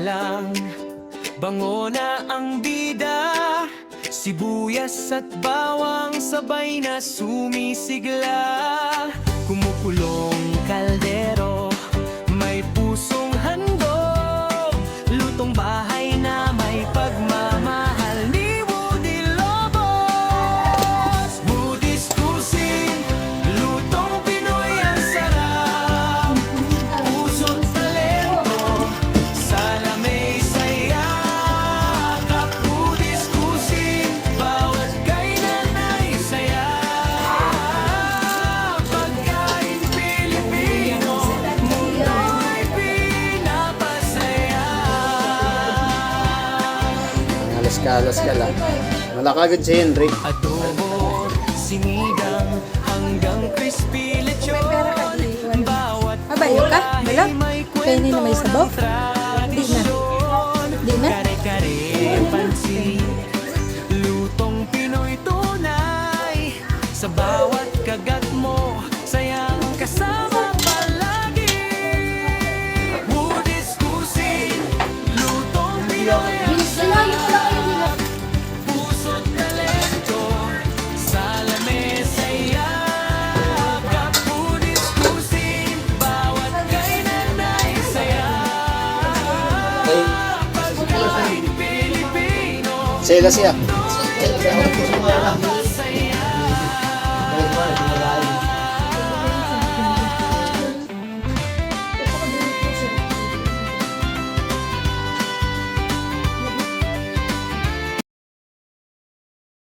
lang, bango na ang bida. Sibuyas at bawang sabay na sumisigla. Kumukulong kaldero, may pusong handog, lutong bahay na may pagmamahal ni Woody Lobos. Woody's Cuisine, lutong Pinoy ang sarap, puso't talento, sa lamay saya. Kap Woody's Cuisine, bawat kainan ay saya. Pagkain Pilipino, mundo'y pinapasaya. Alas ka lang. Wala ka agad si Henry. Adobo, sinigang, hanggang crispy lechon. Bawat Mabayo ka? Wala? may Kainin na may sabaw? Di na. Di na? Kare-kare, pansit, lutong Pinoy tunay. Sa bawat kagat mo, sayang kasama palagi. Woody's Cuisine, lutong Pinoy ang sarap, puso't talento, sa lamesa yakap. Woody's Cuisine, bawat kainan ay saya. Pagkain Pilipino, Sela siya. mundo'y